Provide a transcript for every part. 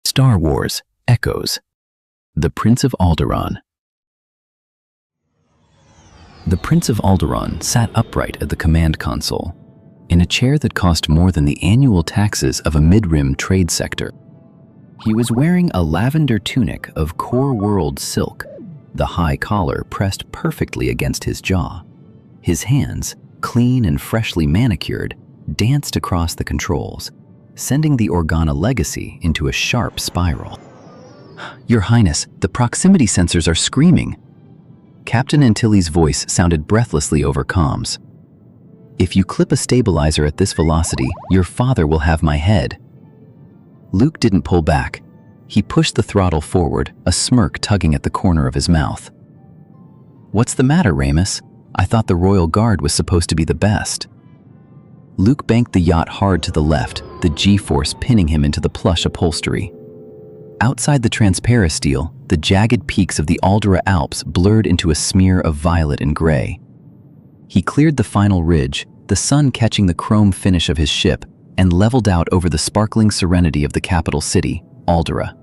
Star Wars Echoes. The Prince of Alderaan. The Prince of Alderaan sat upright at the command console, in a chair that cost more than the annual taxes of a mid-rim trade sector. He was wearing a lavender tunic of core world silk, the high collar pressed perfectly against his jaw. His hands, clean and freshly manicured, danced across the controls, sending the Organa legacy into a sharp spiral. "Your Highness, the proximity sensors are screaming." Captain Antilles' voice sounded breathlessly over comms. "If you clip a stabilizer at this velocity, your father will have my head." Luke didn't pull back. He pushed the throttle forward, a smirk tugging at the corner of his mouth. "What's the matter, Ramus? I thought the Royal Guard was supposed to be the best." Luke banked the yacht hard to the left, the G-force pinning him into the plush upholstery. Outside the transparisteel, the jagged peaks of the Alderaan Alps blurred into a smear of violet and gray. He cleared the final ridge, the sun catching the chrome finish of his ship, and leveled out over the sparkling serenity of the capital city, Alderaan.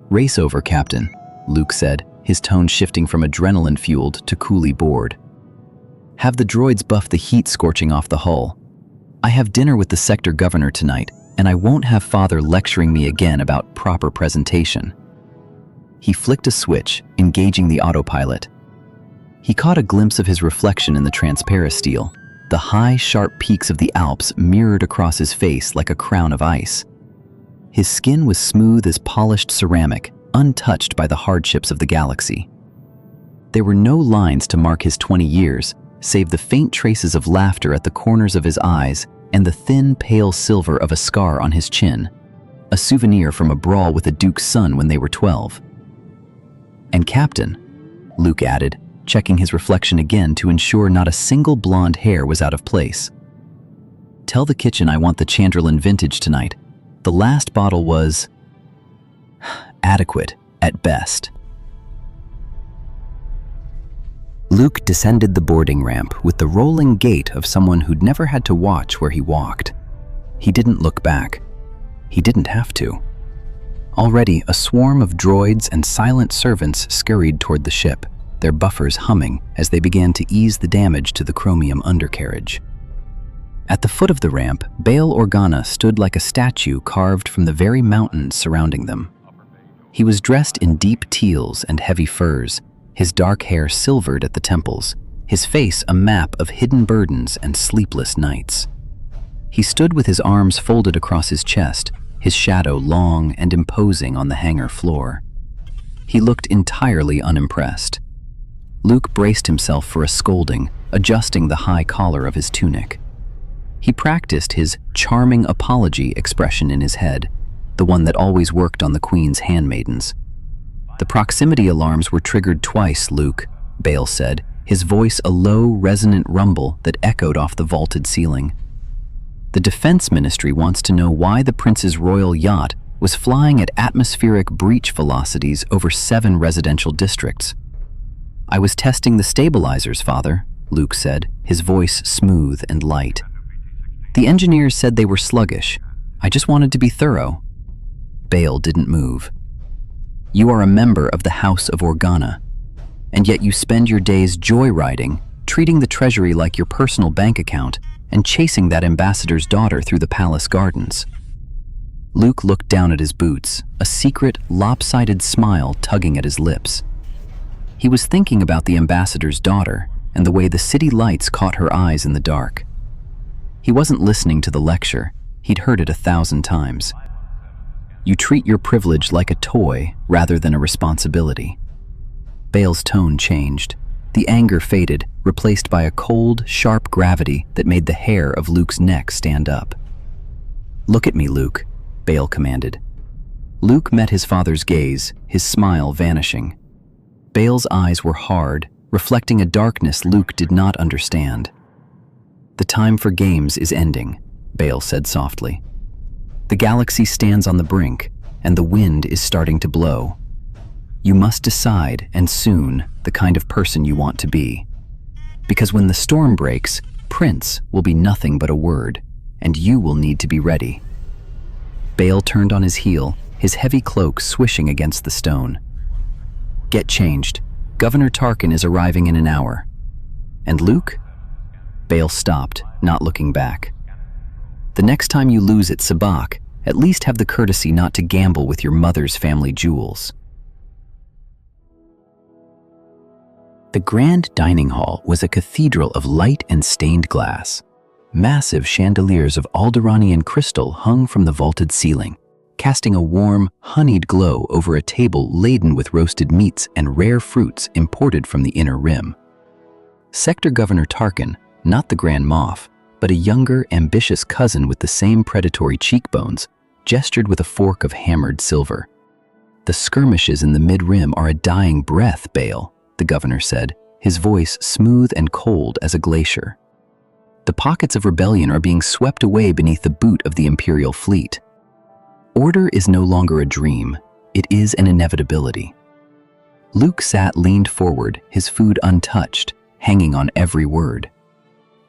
"Race over, Captain," Luke said, his tone shifting from adrenaline-fueled to coolly bored. "Have the droids buff the heat scorching off the hull. I have dinner with the sector governor tonight, and I won't have Father lecturing me again about proper presentation." He flicked a switch, engaging the autopilot. He caught a glimpse of his reflection in the transparisteel, the high, sharp peaks of the Alps mirrored across his face like a crown of ice. His skin was smooth as polished ceramic, untouched by the hardships of the galaxy. There were no lines to mark his 20 years, save the faint traces of laughter at the corners of his eyes and the thin, pale silver of a scar on his chin, a souvenir from a brawl with a duke's son when they were 12. "And Captain," Luke added, checking his reflection again to ensure not a single blonde hair was out of place. "Tell the kitchen I want the Chandlerland vintage tonight. The last bottle was adequate at best." Luke descended the boarding ramp with the rolling gait of someone who'd never had to watch where he walked. He didn't look back. He didn't have to. Already, a swarm of droids and silent servants scurried toward the ship, their buffers humming as they began to ease the damage to the chromium undercarriage. At the foot of the ramp, Bail Organa stood like a statue carved from the very mountains surrounding them. He was dressed in deep teals and heavy furs, his dark hair silvered at the temples, his face a map of hidden burdens and sleepless nights. He stood with his arms folded across his chest, his shadow long and imposing on the hangar floor. He looked entirely unimpressed. Luke braced himself for a scolding, adjusting the high collar of his tunic. He practiced his charming apology expression in his head, the one that always worked on the Queen's handmaidens. "The proximity alarms were triggered twice, Luke," Bail said, his voice a low, resonant rumble that echoed off the vaulted ceiling. "The Defense Ministry wants to know why the Prince's royal yacht was flying at atmospheric breach velocities over 7 residential districts." "I was testing the stabilizers, Father," Luke said, his voice smooth and light. "The engineers said they were sluggish. I just wanted to be thorough." Bail didn't move. "You are a member of the House of Organa, and yet you spend your days joyriding, treating the treasury like your personal bank account, and chasing that ambassador's daughter through the palace gardens." Luke looked down at his boots, a secret, lopsided smile tugging at his lips. He was thinking about the ambassador's daughter and the way the city lights caught her eyes in the dark. He wasn't listening to the lecture. He'd heard it 1,000 times. You treat your privilege like a toy rather than a responsibility. Bail's tone changed. The anger faded, replaced by a cold, sharp gravity that made the hair of Luke's neck stand up. "Look at me, Luke," Bail commanded. Luke met his father's gaze, his smile vanishing. Bail's eyes were hard, reflecting a darkness Luke did not understand. "The time for games is ending," Bail said softly. "The galaxy stands on the brink, and the wind is starting to blow. You must decide, and soon, the kind of person you want to be. Because when the storm breaks, Prince will be nothing but a word, and you will need to be ready." Bail turned on his heel, his heavy cloak swishing against the stone. "Get changed. Governor Tarkin is arriving in an hour." "And Luke?" Bail stopped, not looking back. "The next time you lose at Sabacc, at least have the courtesy not to gamble with your mother's family jewels." The grand dining hall was a cathedral of light and stained glass. Massive chandeliers of Alderanian crystal hung from the vaulted ceiling, casting a warm, honeyed glow over a table laden with roasted meats and rare fruits imported from the inner rim. Sector Governor Tarkin, not the Grand Moff, but a younger, ambitious cousin with the same predatory cheekbones, gestured with a fork of hammered silver. "The skirmishes in the mid-rim are a dying breath, Bail," the governor said, his voice smooth and cold as a glacier. "The pockets of rebellion are being swept away beneath the boot of the Imperial fleet. Order is no longer a dream, it is an inevitability." Luke sat leaned forward, his food untouched, hanging on every word.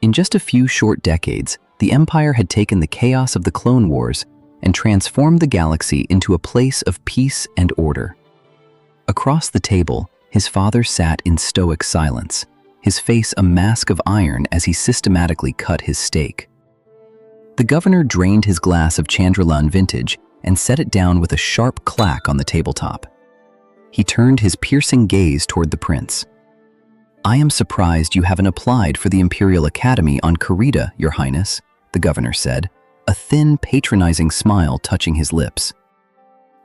In just a few short decades, the Empire had taken the chaos of the Clone Wars and transformed the galaxy into a place of peace and order. Across the table, his father sat in stoic silence, his face a mask of iron as he systematically cut his steak. The governor drained his glass of Chandrilan vintage and set it down with a sharp clack on the tabletop. He turned his piercing gaze toward the prince. "I am surprised you haven't applied for the Imperial Academy on Karita, Your Highness," the governor said, a thin, patronizing smile touching his lips.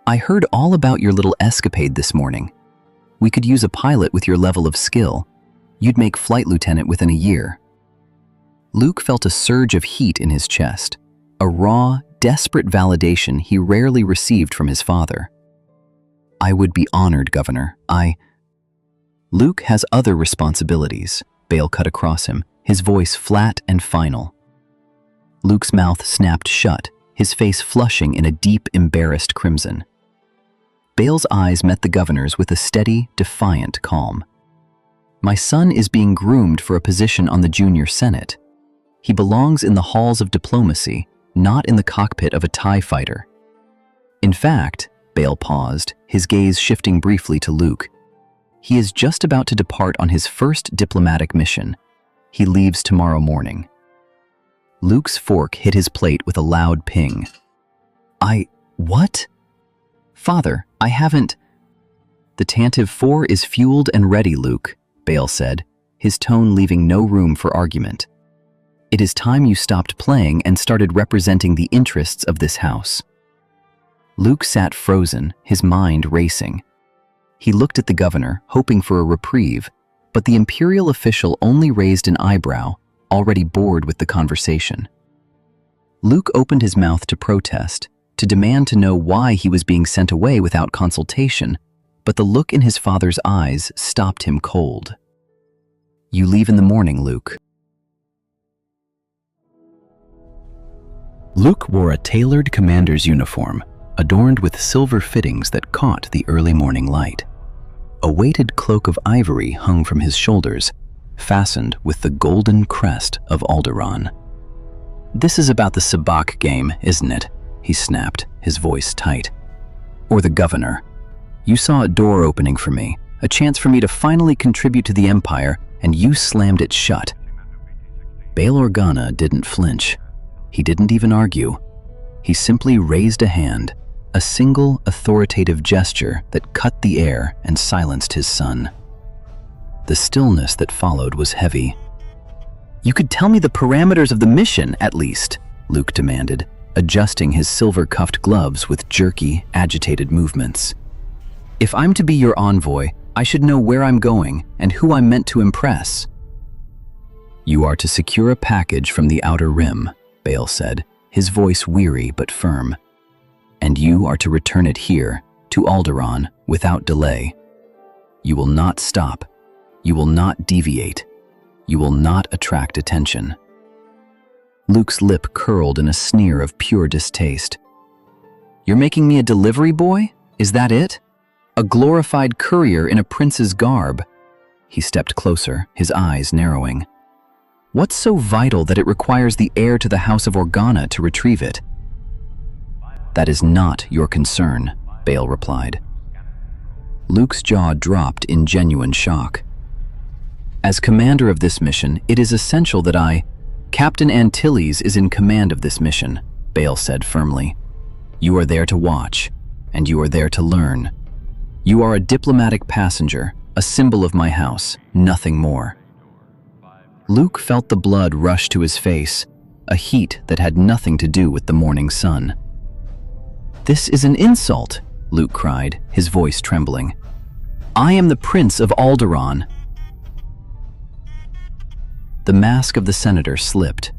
"I heard all about your little escapade this morning. We could use a pilot with your level of skill. You'd make flight lieutenant within a year." Luke felt a surge of heat in his chest, a raw, desperate validation he rarely received from his father. "I would be honored, Governor. Luke has other responsibilities," Bail cut across him, his voice flat and final. Luke's mouth snapped shut, his face flushing in a deep, embarrassed crimson. Bail's eyes met the governor's with a steady, defiant calm. "My son is being groomed for a position on the Junior Senate. He belongs in the halls of diplomacy, not in the cockpit of a TIE fighter. In fact," Bail paused, his gaze shifting briefly to Luke, "he is just about to depart on his first diplomatic mission. He leaves tomorrow morning." Luke's fork hit his plate with a loud ping. What? "Father, I haven't—" "The Tantive 4 is fueled and ready, Luke," Bail said, his tone leaving no room for argument. "It is time you stopped playing and started representing the interests of this house." Luke sat frozen, his mind racing. He looked at the governor, hoping for a reprieve, but the Imperial official only raised an eyebrow, already bored with the conversation. Luke opened his mouth to protest, to demand to know why he was being sent away without consultation, but the look in his father's eyes stopped him cold. "You leave in the morning, Luke." Luke wore a tailored commander's uniform, adorned with silver fittings that caught the early morning light. A weighted cloak of ivory hung from his shoulders, fastened with the golden crest of Alderaan. "This is about the Sabacc game, isn't it?" he snapped, his voice tight. "Or the governor. You saw a door opening for me, a chance for me to finally contribute to the Empire, and you slammed it shut." Bail Organa didn't flinch. He didn't even argue. He simply raised a hand, a single authoritative gesture that cut the air and silenced his son. The stillness that followed was heavy. "You could tell me the parameters of the mission, at least," Luke demanded, adjusting his silver-cuffed gloves with jerky, agitated movements. "If I'm to be your envoy, I should know where I'm going and who I'm meant to impress." "You are to secure a package from the Outer Rim," Bail said, his voice weary but firm. "And you are to return it here, to Alderaan, without delay. You will not stop. You will not deviate. You will not attract attention." Luke's lip curled in a sneer of pure distaste. "You're making me a delivery boy? Is that it? A glorified courier in a prince's garb?" He stepped closer, his eyes narrowing. "What's so vital that it requires the heir to the House of Organa to retrieve it?" "That is not your concern," Bail replied. Luke's jaw dropped in genuine shock. As commander of this mission, it is essential that Captain Antilles is in command of this mission, Bail said firmly. You are there to watch, and you are there to learn. You are a diplomatic passenger, a symbol of my house, nothing more. Luke felt the blood rush to his face, a heat that had nothing to do with the morning sun. This is an insult, Luke cried, his voice trembling. I am the Prince of Alderaan. The mask of the senator slipped.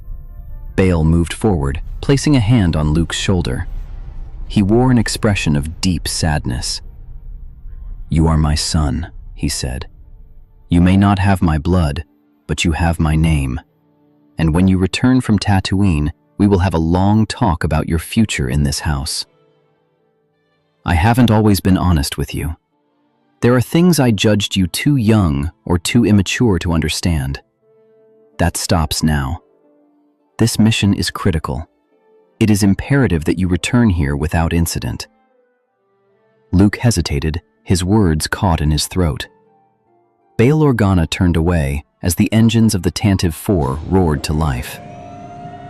Bail moved forward, placing a hand on Luke's shoulder. He wore an expression of deep sadness. You are my son, he said. You may not have my blood, but you have my name. And when you return from Tatooine, we will have a long talk about your future in this house. I haven't always been honest with you. There are things I judged you too young or too immature to understand. That stops now. This mission is critical. It is imperative that you return here without incident. Luke hesitated, his words caught in his throat. Bail Organa turned away as the engines of the Tantive IV roared to life.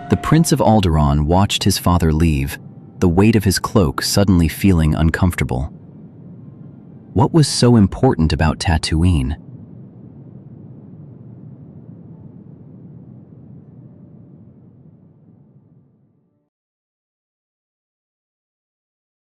The Prince of Alderaan watched his father leave, the weight of his cloak suddenly feeling uncomfortable. What was so important about Tatooine?